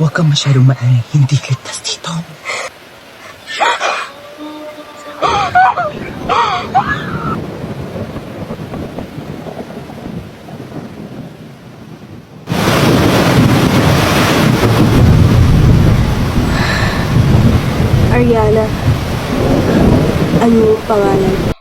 Huwag kang masyadong maingay. Hindi ligtas dito. Ariana, ano yung pangalan?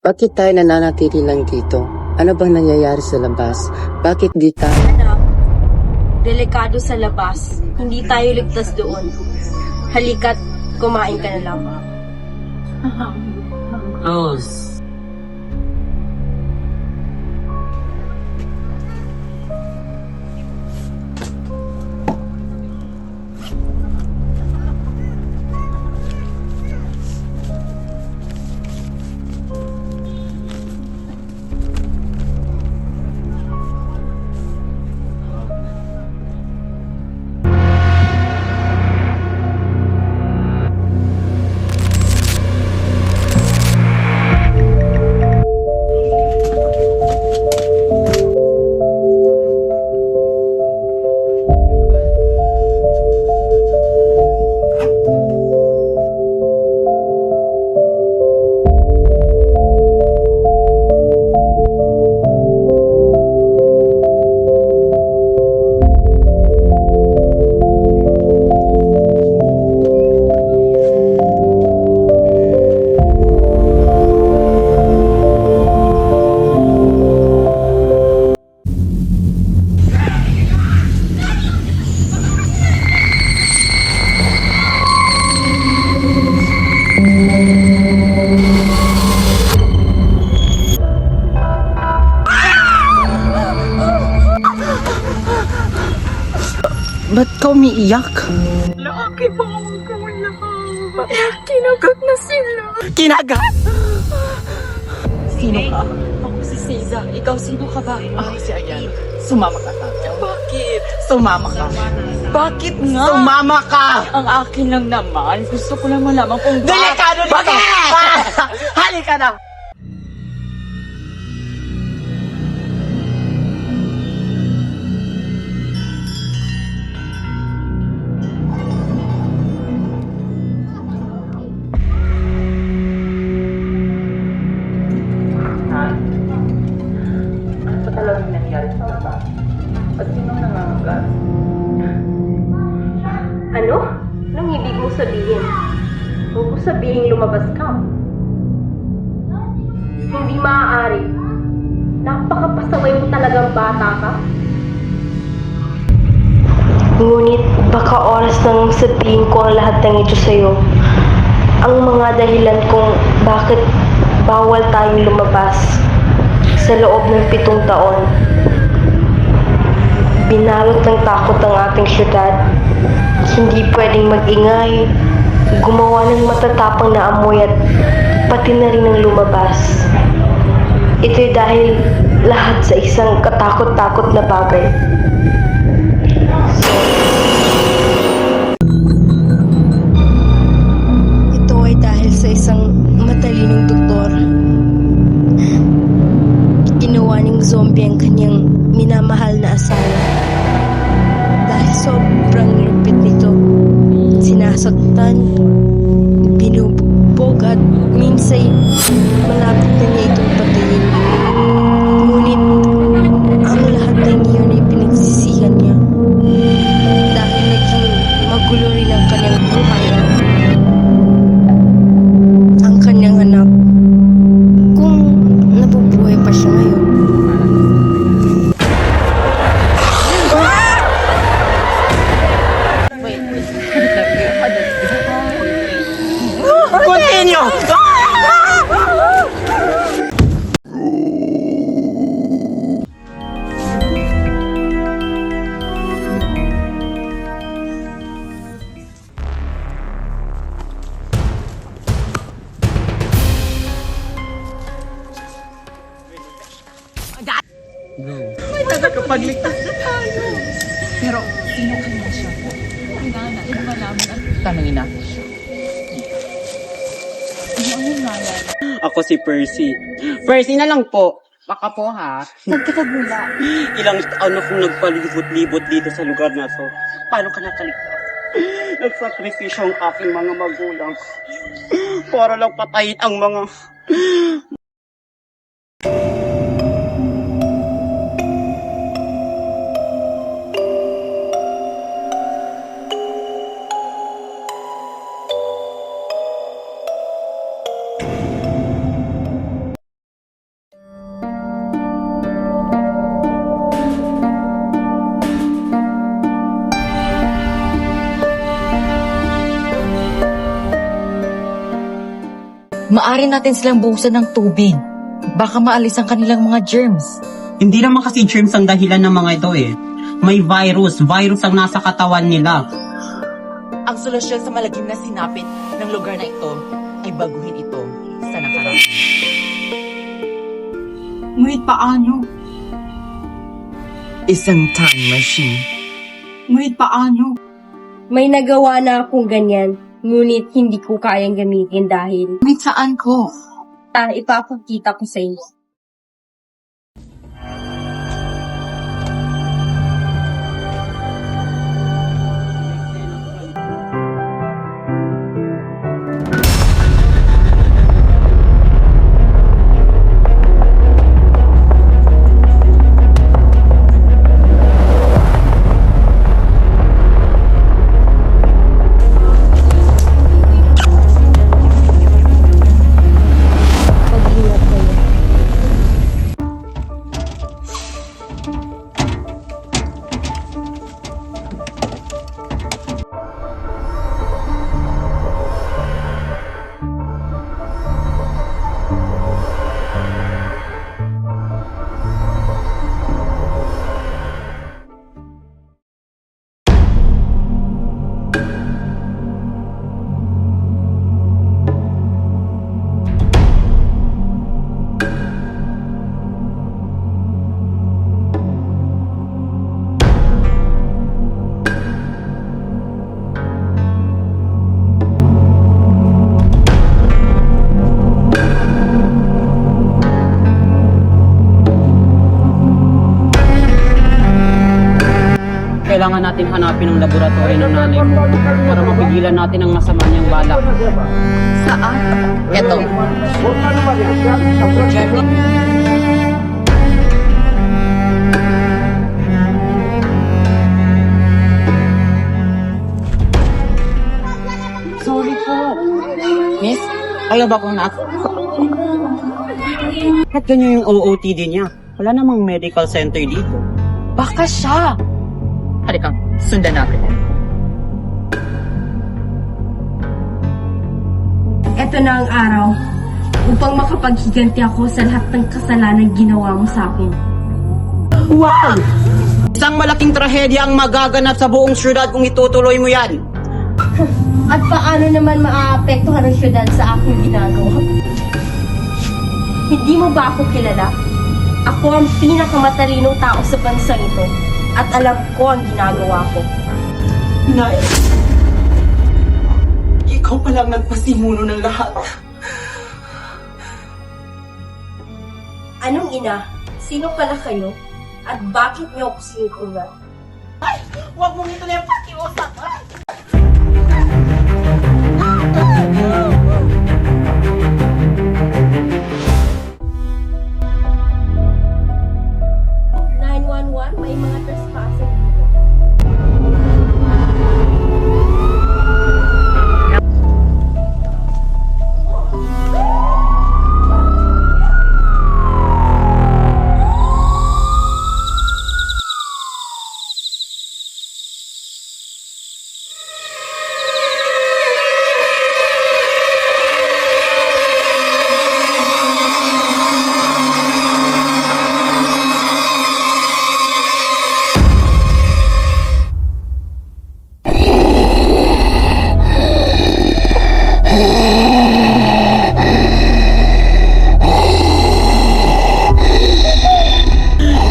Bakit tayo nananatili lang dito? Ano bang nangyayari sa labas? Bakit di tayo? Anak, delikado sa labas. Hindi tayo ligtas doon. Halika't kumain ka na lang. Rose. Ba't ka umiiyak? Laki ba ang kawala? Kinagat na sila. Kinagat! Sino ka? Ako si Cesar. Ikaw sino ka ba? Ako si Ayan. Sumama ka sa akin. Bakit? Sumama ka. Bakit nga? Sumama ka! Ang akin lang naman. Gusto ko lang malaman kung Delikado dito! Bakit? Halika na! Ano ba talagang nangyari sa baba? At sinong nangangagat? Ano? Anong ibig mo sabihin? Huwag mo sabihin lumabas ka. Hindi maaari. Napakapasaway mo talagang bata ka. Ngunit baka oras nang sabihin ko ang lahat ng ito sa'yo. Ang mga dahilan kung bakit bawal tayong lumabas sa loob ng 7 taon. Binalot ng takot ang ating syudad. Hindi pwedeng mag-ingay, gumawa ng matatapang na amoy at pati na rin ang lumabas. Ito'y dahil lahat sa isang katakot-takot na bagay. Ito ay dahil sa isang matalinong doktor. Ginawa ng zombie ang kanyang minamahal na asawa. Dahil sobrang lupit nito, sinasaktan, binubugbog at minsay malapit na niya itong patayin. Ngunit ang lahat ng iyon ay pinagsisihan niya. Dahil naging magulo rin ang kanyang buhay at ang kanyang anak. Kung nabubuhay pa siya ngayon. Continue! Nakakapagligtas na tayo. Pero, sino ka siya. Kailangan natin malaman ang Tanungin na. ano ngalan. Ako si Percy. Percy na lang po. Baka po ha. Nagkakagula. Ilang taon akong nagpalibot-libot dito sa lugar na to. Paano ka nakaligtas? Nagsakripisyo ang aking mga magulang. Para lang patayin ang mga... Maari natin silang buhusan ng tubig. Baka maalis ang kanilang mga germs. Hindi naman kasi germs ang dahilan ng mga ito eh. May virus. Virus ang nasa katawan nila. Ang solusyon sa malagim na sinapit ng lugar na ito ay baguhin ito sa nakaraan. Ngunit paano? Isang time machine. Ngunit paano? May nagawa na akong ganyan, ngunit hindi ko kayang gamitin dahil Ngunit saan ko? ipapakita ko sa inyo. Mag-ingat kayo. Kailangan natin hanapin ang laboratory ng nanay mo para mapigilan natin ang masama niyang balak. Saan? Eto. Sorry po. Miss, ayaw ba kung nak? At ganyan yung OOTD niya. Wala namang medical center dito. Baka siya. Halika, sundan natin. Ito na ang araw upang makapaghiganti ako sa lahat ng kasalanan ginawa mo sa akin. Wow! Isang malaking trahedya ang magaganap sa buong syudad kung itutuloy mo yan. At paano naman maaapektuhan ang syudad sa aking ginagawa? Hindi mo ba ako kilala? Ako ang pinakamatalinong tao sa bansang ito at alam ko ang ginagawa ko. Nay, ikaw pa lang nagpasimuno ng lahat. Anong ina? Sino pala kayo? At bakit niyo ako sinukulan? Huwag mong ito na yung pakiusap, ha? May mga trespassing dito.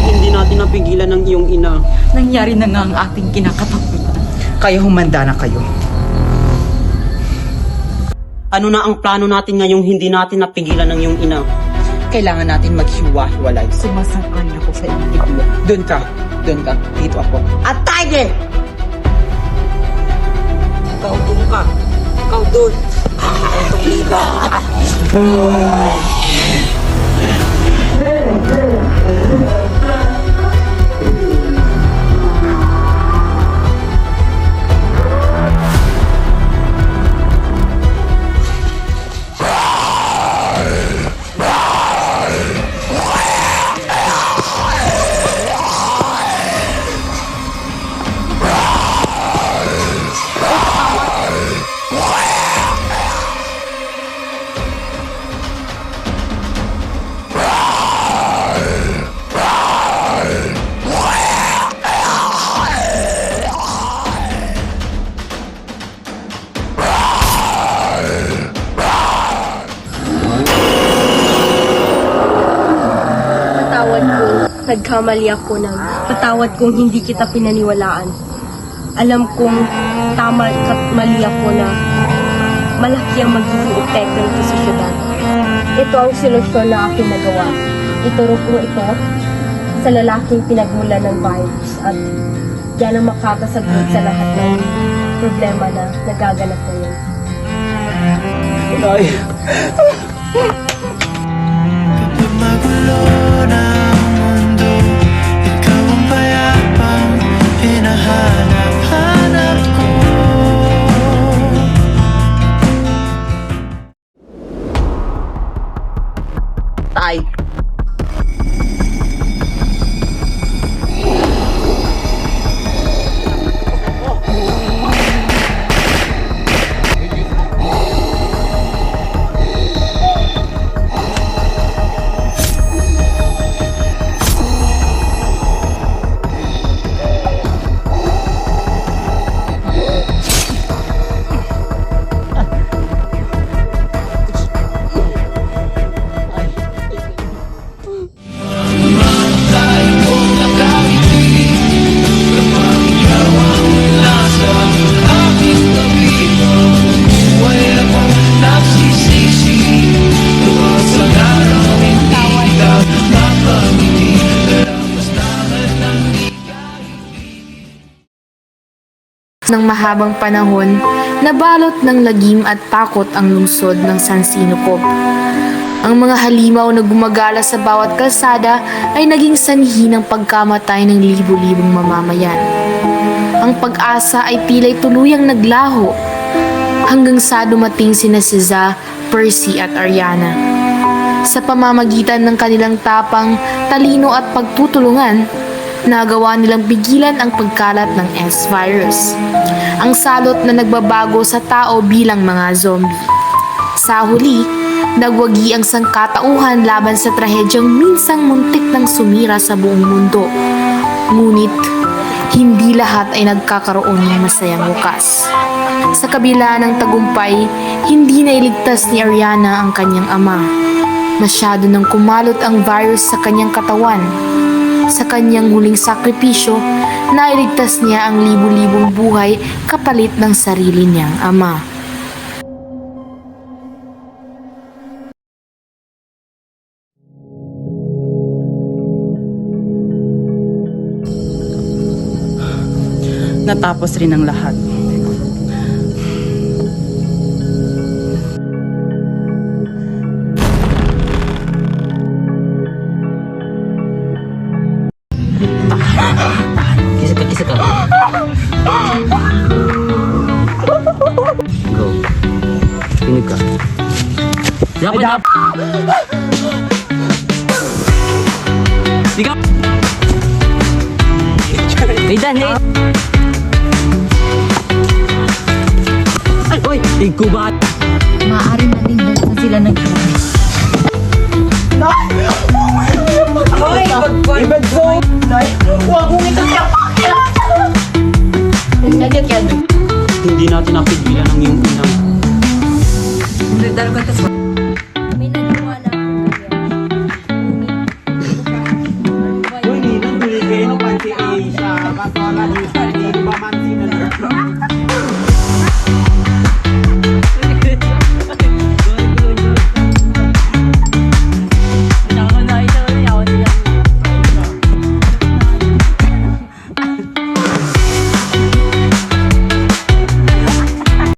Hindi natin napigilan ang iyong ina. Nangyari na nga ang ating kinakatakutan. Kaya humanda na kayo. Ano na ang plano natin ngayong hindi natin napigilan ng iyong ina? Kailangan natin maghiwa-hiwalay. Sumasang-ayon ako sa iyong ideya. Doon ka. Dito ako. At tiger! Ikaw doon ka. Ikaw doon. Itong liba. Patawad kung nagkamali ako ng patawad kung hindi kita pinaniwalaan. Alam kong tama at mali ako na malaki ang magiging epekto nito sa syudad. Ito ang solusyon na aking nagawa. Ituro ko ito sa lalaking pinagmulan ng virus at yan ang makakasagot sa lahat ng problema na nagaganap ngayon. Magulo na ang mundo, ikaw ang payapang hinahanap-hanap ko. Tay. Ng mahabang panahon, nabalot ng lagim at takot ang lungsod ng San Sinopov. Ang mga halimaw na gumagala sa bawat kalsada ay naging sanhi ng pagkamatay ng libu-libong mamamayan. Ang pag-asa ay tila'y tuluyang naglaho hanggang sa dumating sina Cesar, Percy at Ariana. Sa pamamagitan ng kanilang tapang, talino at pagtutulungan, nagawa nilang pigilan ang pagkalat ng S-virus, ang salot na nagbabago sa tao bilang mga zombie. Sa huli, nagwagi ang sangkatauhan laban sa trahedyang minsang muntik ng sumira sa buong mundo. Ngunit, hindi lahat ay nagkakaroon ng masayang wakas. Sa kabila ng tagumpay, hindi nailigtas ni Ariana ang kanyang ama. Masyado nang kumalot ang virus sa kanyang katawan. Sa kanyang huling sakripisyo, nailigtas niya ang libu-libong buhay kapalit ng sarili niyang ama. Natapos rin ang lahat. Isa ka. Go. Pinig ka. Dapat. Sigaw. Hey Dan, hey. Ay, oy, igubat. Maaari natin na sila nag-tubig. Hindi natin napigilan ang iyong ina. May nagawa na akong ganyan. Uy, nilang bigay ng panty sa batola niya.